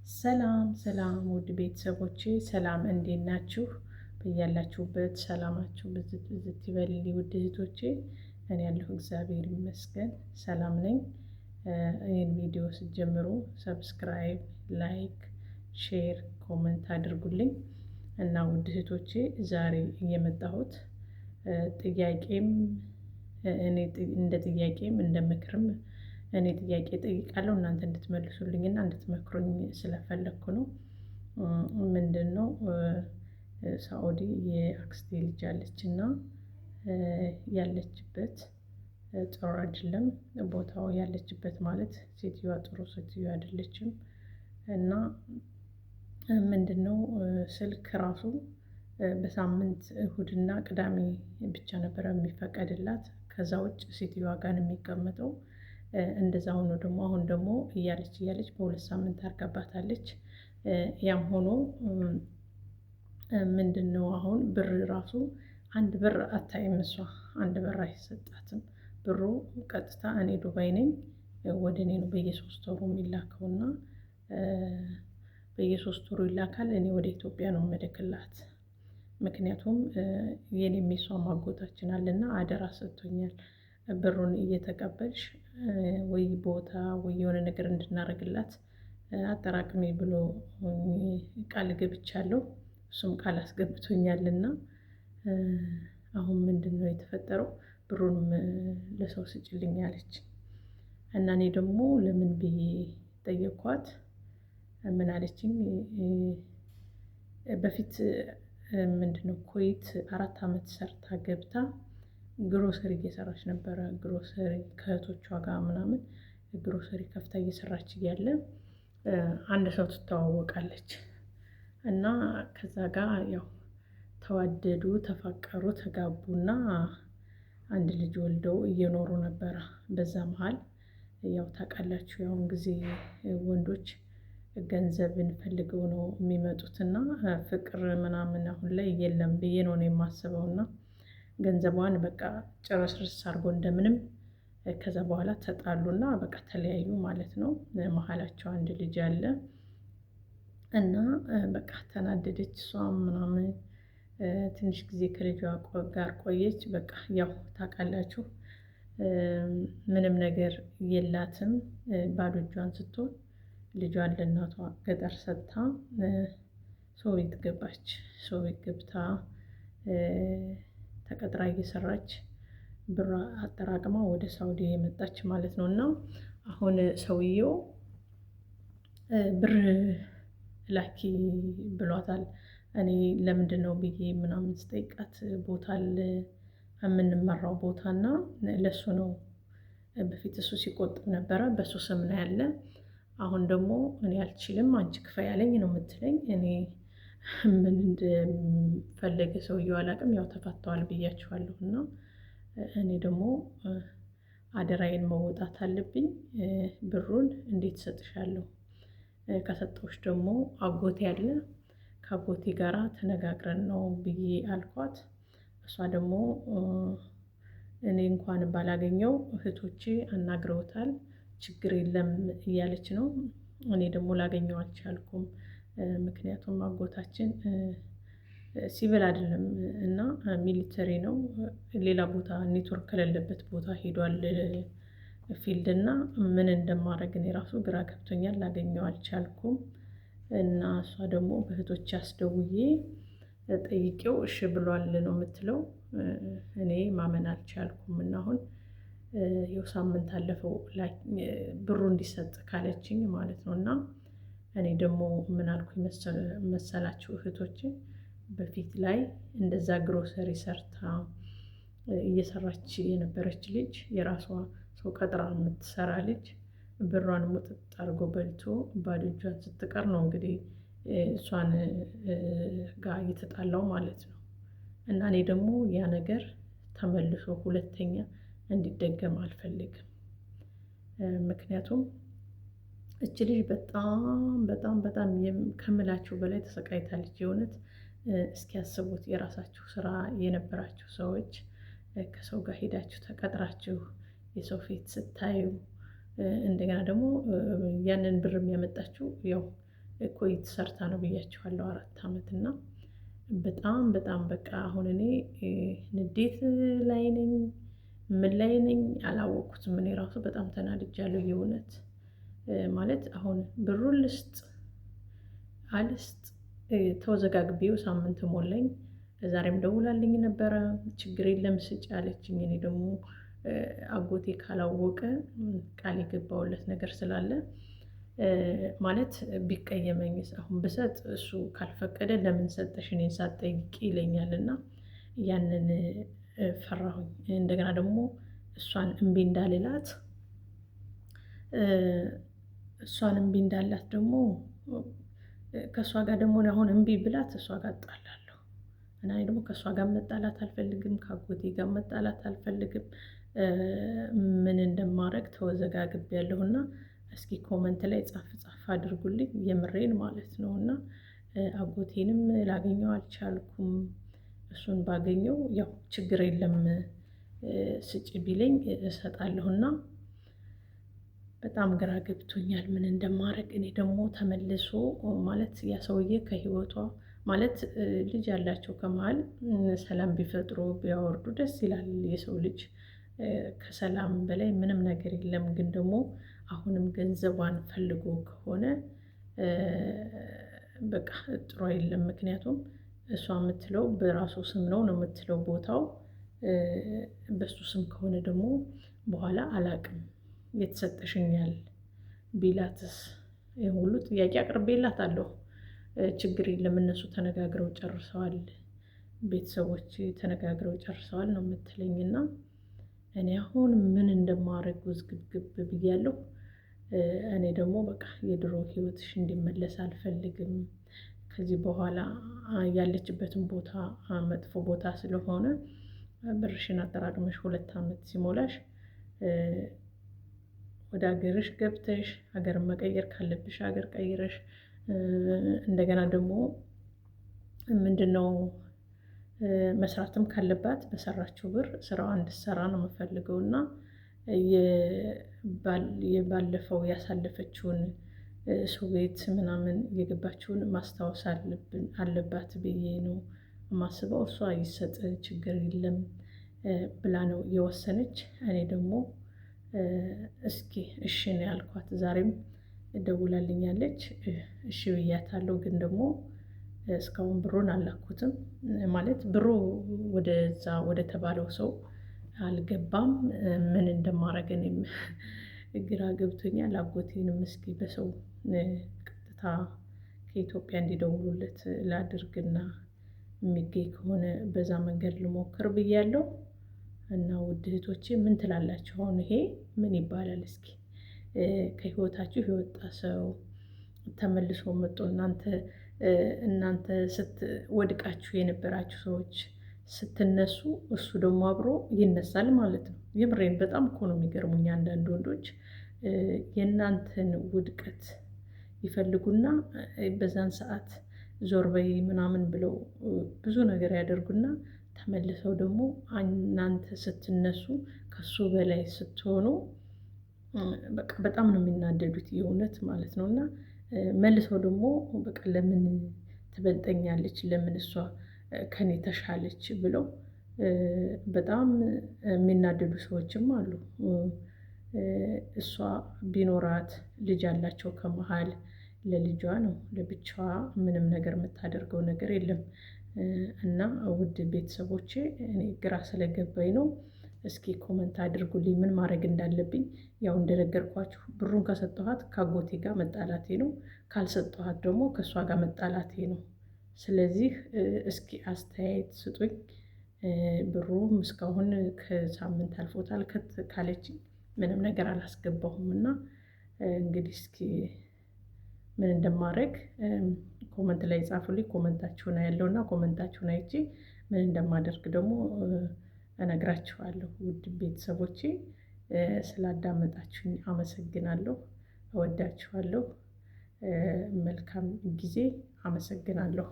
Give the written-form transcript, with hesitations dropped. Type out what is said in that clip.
ሰላም ሰላም ውድ ቤተሰቦቼ ሰላም እንዴት ናችሁ? በያላችሁበት ሰላማችሁ ብዝት ብዝት ይበልልኝ። ውድ እህቶቼ እኔ ያለሁ እግዚአብሔር ይመስገን ሰላም ነኝ። ይህን ቪዲዮ ስትጀምሩ ሰብስክራይብ፣ ላይክ፣ ሼር፣ ኮመንት አድርጉልኝ እና ውድ እህቶቼ ዛሬ የመጣሁት ጥያቄም እኔ እንደ ጥያቄም እንደ ምክርም እኔ ጥያቄ ጠይቃለሁ እናንተ እንድትመልሱልኝና እንድትመክሩኝ ስለፈለኩ ነው። ምንድነው? ሳኡዲ የአክስቴ ልጅ አለችና ያለችበት ጥሩ አይደለም። ቦታው ያለችበት ማለት ሴትዮዋ ጥሩ ሴትዮ አይደለችም። እና ምንድነው ስልክ ራሱ በሳምንት እሁድና ቅዳሜ ብቻ ነበር የሚፈቀድላት። ከዛ ውጭ ሴትዮዋ ጋር የሚቀመጠው እንደዛ ሆኖ ደግሞ አሁን ደግሞ እያለች በሁለት ሳምንት አርጋባታለች። ያም ሆኖ ምንድነው አሁን ብር ራሱ አንድ ብር አታይም። እሷ አንድ ብር አይሰጣትም። ብሩ ቀጥታ እኔ ዱባይ ነኝ ወደ እኔ ነው በየሶስት ወሩ የሚላከውና በየሶስት ወሩ ይላካል። እኔ ወደ ኢትዮጵያ ነው የምልክላት። ምክንያቱም የኔም የሷም አጎታችን አለና አደራ ሰጥቶኛል። ብሩን እየተቀበልሽ ወይ ቦታ ወይ የሆነ ነገር እንድናደርግላት አጠራቅሜ ብሎ ቃል ገብቻለሁ። እሱም ቃል አስገብቶኛልና አሁን ምንድነው የተፈጠረው? ብሩንም ለሰው ስጭልኝ አለች እና እኔ ደግሞ ለምን ብዬ ጠየኳት። ምን አለችኝ? በፊት ምንድነው ኩዌት 4 አመት ሰርታ ገብታ ግሮሰሪ እየሰራች ነበረ። ግሮሰሪ ከእህቶቿ ጋር ምናምን ግሮሰሪ ከፍታ እየሰራች እያለ አንድ ሰው ትተዋወቃለች እና ከዛ ጋር ያው ተዋደዱ፣ ተፋቀሩ፣ ተጋቡና አንድ ልጅ ወልደው እየኖሩ ነበረ። በዛ መሃል ያው ታውቃላችሁ ያውን ጊዜ ወንዶች ገንዘብን ፈልገው ነው የሚመጡትና ፍቅር ምናምን አሁን ላይ የለም ብዬ ነው የማስበውና ገንዘቧን በቃ ጨረስርስ አድርጎ እንደምንም ከዛ በኋላ ተጣሉና በቃ ተለያዩ ማለት ነው። መሃላቸው አንድ ልጅ አለ እና በቃ ተናደደች። እሷም ምናምን ትንሽ ጊዜ ከልጇ ጋር ቆየች። በቃ ያው ታውቃላችሁ ምንም ነገር የላትም። ባዶ እጇን ስትሆን ልጇን ለእናቷ ገጠር ሰጥታ ሰው ቤት ገባች። ሰው ቤት ገብታ ተቀጥራ እየሰራች ብር አጠራቅማ ወደ ሳውዲ የመጣች ማለት ነው። እና አሁን ሰውየው ብር ላኪ ብሏታል። እኔ ለምንድነው ብዬ ምናምን ስጠይቃት ቦታ አለ የምንመራው ቦታ እና ለሱ ነው። በፊት እሱ ሲቆጥብ ነበረ በሱ ስም ነው ያለ። አሁን ደግሞ እኔ አልችልም አንቺ ክፈይ አለኝ ነው የምትለኝ። እኔ ምን እንደፈለገ ሰውየው አላውቅም። ያው ተፋተዋል ብያችኋለሁ እና እኔ ደግሞ አደራዬን መወጣት አለብኝ። ብሩን እንዴት እሰጥሻለሁ? ከሰጠሁሽ ደግሞ አጎቴ አለ ከአጎቴ ጋራ ተነጋግረን ነው ብዬ አልኳት። እሷ ደግሞ እኔ እንኳን ባላገኘው እህቶቼ አናግረውታል ችግር የለም እያለች ነው። እኔ ደግሞ ላገኘው አልቻልኩም። ምክንያቱም አጎታችን ሲቪል አይደለም እና ሚሊተሪ ነው። ሌላ ቦታ ኔትወርክ ከሌለበት ቦታ ሄዷል ፊልድ እና ምን እንደማደርግ እኔ ራሱ ግራ ገብቶኛል። ላገኘው አልቻልኩም። እና እሷ ደግሞ በእህቶቼ አስደውዬ ጠይቄው እሺ ብሏል ነው የምትለው። እኔ ማመን አልቻልኩም። እና አሁን ይኸው ሳምንት አለፈው ብሩ እንዲሰጥ ካለችኝ ማለት ነው። እና እኔ ደግሞ ምን አልኩኝ መሰላችሁ እህቶቼ? በፊት ላይ እንደዛ ግሮሰሪ ሰርታ እየሰራች የነበረች ልጅ የራሷ ሰው ቀጥራ የምትሰራ ልጅ ብሯን ሙጥጥ አድርጎ በልቶ ባዶ እጇን ስትቀር ነው እንግዲህ እሷን ጋር እየተጣላው ማለት ነው። እና እኔ ደግሞ ያ ነገር ተመልሶ ሁለተኛ እንዲደገም አልፈልግም። ምክንያቱም እች ልጅ በጣም በጣም በጣም ከምላችሁ በላይ ተሰቃይታለች። የእውነት እስኪያስቡት የራሳችሁ ስራ የነበራችሁ ሰዎች ከሰው ጋር ሄዳችሁ ተቀጥራችሁ የሰው ፊት ስታዩ እንደገና ደግሞ ያንን ብር የሚያመጣችው ያው ኮይት ሰርታ ነው ብያቸዋለሁ 4 ዓመት እና በጣም በጣም በቃ አሁን እኔ ንዴት ላይ ነኝ። ምን ላይ ነኝ አላወቅኩትም። እኔ ራሱ በጣም ተናድጃለሁ የእውነት ማለት አሁን ብሩን ልስጥ አልስጥ ተወዘጋግቤው ሳምንት ሞላኝ። ዛሬም ደውላልኝ ነበረ ችግር የለም ስጭ አለችኝ። እኔ ደግሞ አጎቴ ካላወቀ ቃል የገባሁለት ነገር ስላለ ማለት ቢቀየመኝስ አሁን ብሰጥ እሱ ካልፈቀደ ለምን ሰጠሽ እኔን ሳትጠይቂ ይለኛል እና ያንን ፈራሁኝ። እንደገና ደግሞ እሷን እምቢ እንዳልላት ደግሞ ከእሷ ጋር ደግሞ አሁን እምቢ ብላት እሷ ጋር እጣላለሁ እና እኔ ደግሞ ከእሷ ጋር መጣላት አልፈልግም፣ ከአጎቴ ጋር መጣላት አልፈልግም። ምን እንደማደርግ ተወዘጋግቤያለሁ እና እስኪ ኮመንት ላይ ጻፍ ጻፍ አድርጉልኝ የምሬን ማለት ነው። እና አጎቴንም ላገኘው አልቻልኩም። እሱን ባገኘው ያው ችግር የለም ስጪ ቢለኝ እሰጣለሁና በጣም ግራ ገብቶኛል ምን እንደማደርግ። እኔ ደግሞ ተመልሶ ማለት ያ ሰውዬ ከህይወቷ ማለት ልጅ ያላቸው ከመሃል ሰላም ቢፈጥሩ ቢያወርዱ ደስ ይላል። የሰው ልጅ ከሰላም በላይ ምንም ነገር የለም። ግን ደግሞ አሁንም ገንዘቧን ፈልጎ ከሆነ በቃ ጥሩ አይደለም። ምክንያቱም እሷ የምትለው በራሱ ስም ነው የምትለው ቦታው በሱ ስም ከሆነ ደግሞ በኋላ አላቅም የተሰጠሽኛል ቢላትስ ይሄ ሁሉ ጥያቄ አቅርቤላታለሁ። ችግር የለም እነሱ ተነጋግረው ጨርሰዋል፣ ቤተሰቦች ተነጋግረው ጨርሰዋል ነው የምትለኝና እኔ አሁን ምን እንደማደርግ ውዝግብግብ ብያለሁ። እኔ ደግሞ በቃ የድሮ ህይወትሽ እንዲመለስ አልፈልግም። ከዚህ በኋላ ያለችበትን ቦታ መጥፎ ቦታ ስለሆነ ብርሽን አጠራቅመሽ 2 ዓመት ሲሞላሽ ወደ ሀገርሽ ገብተሽ ሀገር መቀየር ካለብሽ ሀገር ቀይረሽ እንደገና ደግሞ ምንድነው መስራትም ካለባት በሰራችው ብር ስራዋን እንድትሰራ ነው የምፈልገው እና የባለፈው ያሳለፈችውን ሰው ቤት ምናምን የገባችውን ማስታወስ አለባት ብዬ ነው የማስበው። እሷ ይሰጥ ችግር የለም ብላ ነው የወሰነች። እኔ ደግሞ እስኪ እሺ ነው ያልኳት። ዛሬም ደውላልኛለች እሺ ብያታለሁ። ግን ደግሞ እስካሁን ብሩን አላኩትም ማለት ብሩ ወደዛ ወደ ተባለው ሰው አልገባም። ምን እንደማደርግ እኔም ግራ ገብቶኛል። አጎቴንም እስኪ በሰው ቀጥታ ከኢትዮጵያ እንዲደውሉለት ላድርግና የሚገኝ ከሆነ በዛ መንገድ ልሞክር ብያለሁ። እና ውድ እህቶቼ ምን ትላላችሁ? አሁን ይሄ ምን ይባላል? እስኪ ከህይወታችሁ የወጣ ሰው ተመልሶ መጥቶ እናንተ ወድቃችሁ የነበራችሁ ሰዎች ስትነሱ እሱ ደግሞ አብሮ ይነሳል ማለት ነው። የምሬን በጣም እኮ ነው የሚገርሙኝ አንዳንድ ወንዶች የእናንተን ውድቀት ይፈልጉና በዛን ሰዓት ዞር በይ ምናምን ብለው ብዙ ነገር ያደርጉና ተመልሰው ደግሞ እናንተ ስትነሱ ከሱ በላይ ስትሆኑ በቃ በጣም ነው የሚናደዱት የእውነት ማለት ነው። እና መልሰው ደግሞ በቃ ለምን ትበልጠኛለች፣ ለምን እሷ ከኔ ተሻለች ብለው በጣም የሚናደዱ ሰዎችም አሉ። እሷ ቢኖራት ልጅ አላቸው ከመሃል ለልጇ ነው፣ ለብቻዋ ምንም ነገር የምታደርገው ነገር የለም። እና ውድ ቤተሰቦቼ እኔ ግራ ስለገባኝ ነው። እስኪ ኮመንት አድርጉልኝ ምን ማድረግ እንዳለብኝ። ያው እንደነገርኳችሁ ብሩን ከሰጠኋት ከአጎቴ ጋር መጣላቴ ነው፣ ካልሰጠኋት ደግሞ ከእሷ ጋር መጣላቴ ነው። ስለዚህ እስኪ አስተያየት ስጡኝ። ብሩም እስካሁን ከሳምንት አልፎታል ካለችኝ ምንም ነገር አላስገባሁም እና እንግዲህ እስኪ ምን እንደማደርግ ኮመንት ላይ ጻፉልኝ። ኮመንታችሁን አያለሁ እና ኮመንታችሁን አይቼ ምን እንደማደርግ ደግሞ እነግራችኋለሁ። ውድ ቤተሰቦቼ ስላዳመጣችሁኝ አመሰግናለሁ። እወዳችኋለሁ። መልካም ጊዜ። አመሰግናለሁ።